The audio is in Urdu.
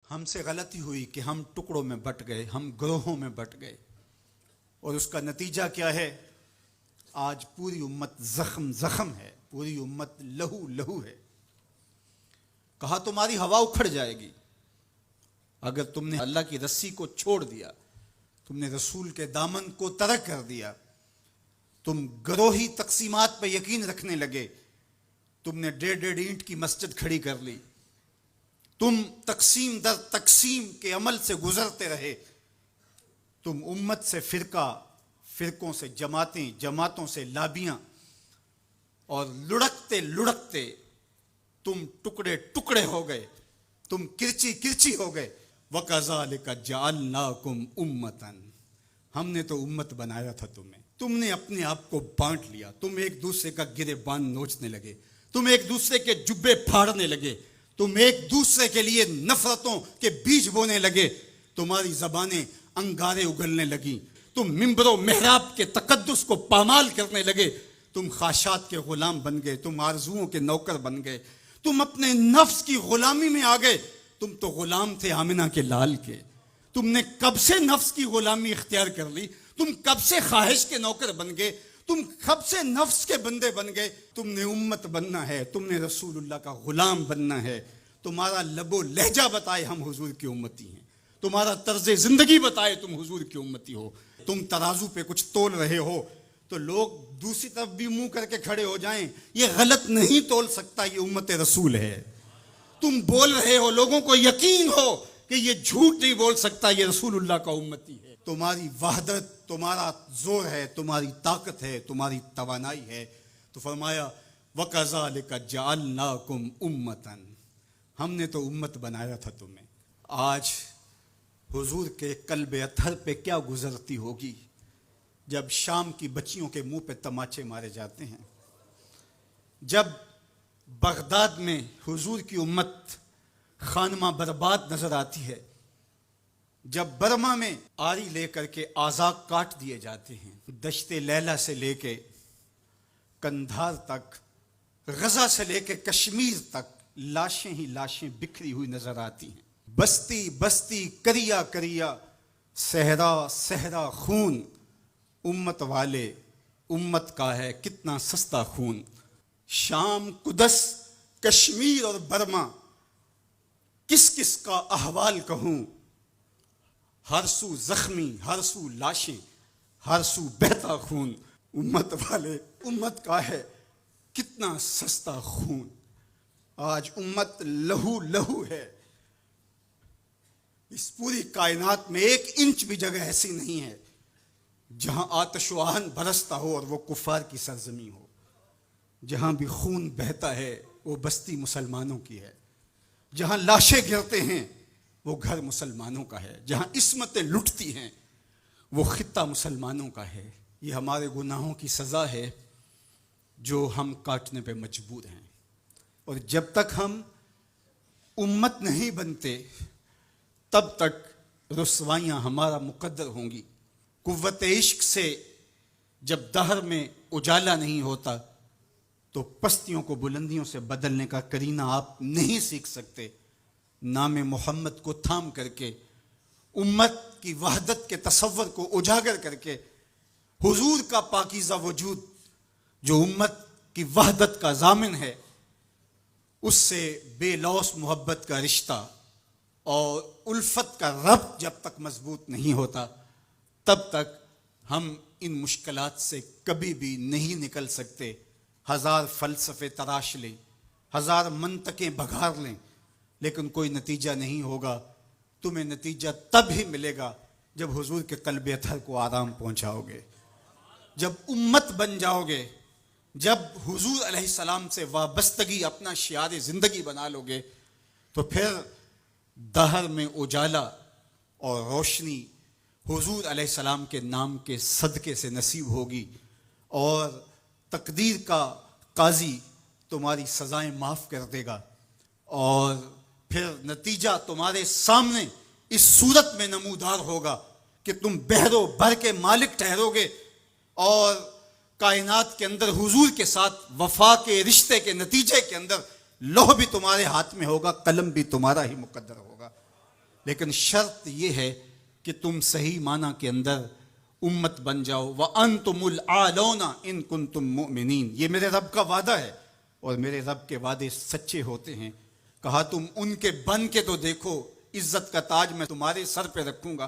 ہم سے غلطی ہوئی کہ ہم ٹکڑوں میں بٹ گئے، ہم گروہوں میں بٹ گئے، اور اس کا نتیجہ کیا ہے؟ آج پوری امت زخم زخم ہے، پوری امت لہو لہو ہے۔ کہا تمہاری ہوا اکھڑ جائے گی اگر تم نے اللہ کی رسی کو چھوڑ دیا، تم نے رسول کے دامن کو ترک کر دیا، تم گروہی تقسیمات پہ یقین رکھنے لگے، تم نے 1.5 اینٹ کی مسجد کھڑی کر لی، تم تقسیم در تقسیم کے عمل سے گزرتے رہے، تم امت سے فرقوں سے جماعتیں، جماعتوں سے لابیاں، اور لڑکتے لڑکتے تم ٹکڑے ٹکڑے ہو گئے، تم کرچی کرچی ہو گئے۔ وَكَذَلِكَ جَعَلْنَاكُمْ أُمَّةً، ہم نے تو امت بنایا تھا تمہیں، تم نے اپنے آپ کو بانٹ لیا، تم ایک دوسرے کا گریبان نوچنے لگے، تم ایک دوسرے کے جبے پھاڑنے لگے، تم ایک دوسرے کے لیے نفرتوں کے بیج بونے لگے، تمہاری زبانیں انگارے اگلنے لگیں، تم ممبر و محراب کے تقدس کو پامال کرنے لگے، تم خواہشات کے غلام بن گئے، تم آرزوؤں کے نوکر بن گئے، تم اپنے نفس کی غلامی میں آ گئے۔ تم تو غلام تھے آمنہ کے لال کے، تم نے کب سے نفس کی غلامی اختیار کر لی، تم کب سے خواہش کے نوکر بن گئے، تم کب سے نفس کے بندے بن گئے۔ تم نے امت بننا ہے، تم نے رسول اللہ کا غلام بننا ہے۔ تمہارا لب و لہجہ بتائے ہم حضور کی امتی ہیں، تمہارا طرز زندگی بتائے تم حضور کی امتی ہو۔ تم ترازو پہ کچھ تول رہے ہو تو لوگ دوسری طرف بھی منہ کر کے کھڑے ہو جائیں، یہ غلط نہیں تول سکتا، یہ امت رسول ہے۔ تم بول رہے ہو، لوگوں کو یقین ہو کہ یہ جھوٹ نہیں بول سکتا، یہ رسول اللہ کا امتی ہے۔ تمہاری وحدت، تمہارا زور ہے، تمہاری طاقت ہے، تمہاری توانائی ہے۔ تو فرمایا وَكَذَلِكَ جَعَلْنَاكُمْ أُمَّةً، ہم نے تو امت بنایا تھا تمہیں۔ آج حضور کے قلب اطہر پہ کیا گزرتی ہوگی جب شام کی بچیوں کے منہ پہ تماچے مارے جاتے ہیں، جب بغداد میں حضور کی امت خانمہ برباد نظر آتی ہے، جب برما میں آری لے کر کے اعضاء کاٹ دیے جاتے ہیں، دشت لیلہ سے لے کے کندھار تک، غزہ سے لے کے کشمیر تک لاشیں ہی لاشیں بکھری ہوئی نظر آتی ہیں، بستی بستی کریا کریا، صحرا صحرا خون، امت والے امت کا ہے کتنا سستا خون۔ شام، قدس، کشمیر اور برما، کس کس کا احوال کہوں، ہر سو زخمی، ہر سو لاشیں، ہر سو بہتا خون، امت والے امت کا ہے کتنا سستا خون۔ آج امت لہو لہو ہے، اس پوری کائنات میں 1 انچ بھی جگہ ایسی نہیں ہے جہاں آتش و آہن برستا ہو اور وہ کفار کی سرزمین ہو۔ جہاں بھی خون بہتا ہے وہ بستی مسلمانوں کی ہے، جہاں لاشیں گرتے ہیں وہ گھر مسلمانوں کا ہے، جہاں عصمتیں لٹتی ہیں وہ خطہ مسلمانوں کا ہے۔ یہ ہمارے گناہوں کی سزا ہے جو ہم کاٹنے پہ مجبور ہیں، اور جب تک ہم امت نہیں بنتے تب تک رسوائیاں ہمارا مقدر ہوں گی۔ قوت عشق سے جب دہر میں اجالا نہیں ہوتا تو پستیوں کو بلندیوں سے بدلنے کا کرینہ آپ نہیں سیکھ سکتے۔ نام محمد کو تھام کر کے، امت کی وحدت کے تصور کو اجاگر کر کے، حضور کا پاکیزہ وجود جو امت کی وحدت کا ضامن ہے، اس سے بے لوث محبت کا رشتہ اور الفت کا ربط جب تک مضبوط نہیں ہوتا تب تک ہم ان مشکلات سے کبھی بھی نہیں نکل سکتے۔ 1000 فلسفے تراش لیں، 1000 منطقیں بگھار لیں، لیکن کوئی نتیجہ نہیں ہوگا۔ تمہیں نتیجہ تب ہی ملے گا جب حضور کے قلب اطہر کو آرام پہنچاؤ گے، جب امت بن جاؤ گے، جب حضور علیہ السلام سے وابستگی اپنا شعار زندگی بنا لو گے، تو پھر دہر میں اجالا اور روشنی حضور علیہ السلام کے نام کے صدقے سے نصیب ہوگی، اور تقدیر کا قاضی تمہاری سزائیں معاف کر دے گا، اور پھر نتیجہ تمہارے سامنے اس صورت میں نمودار ہوگا کہ تم بحر و بر کے مالک ٹھہرو گے، اور کائنات کے اندر حضور کے ساتھ وفا کے رشتے کے نتیجے کے اندر لوح بھی تمہارے ہاتھ میں ہوگا، قلم بھی تمہارا ہی مقدر ہوگا۔ لیکن شرط یہ ہے کہ تم صحیح معنی کے اندر امت بن جاؤ. وَأَنْتُمُ الْأَعْلَوْنَ إِن كُنتُم مُؤْمِنِينَ. یہ میرے رب کا وعدہ ہے اور میرے رب کے وعدے سچے ہوتے ہیں. کہا تم ان کے بن کے تو دیکھو، عزت کا تاج میں تمہارے سر پہ رکھوں گا.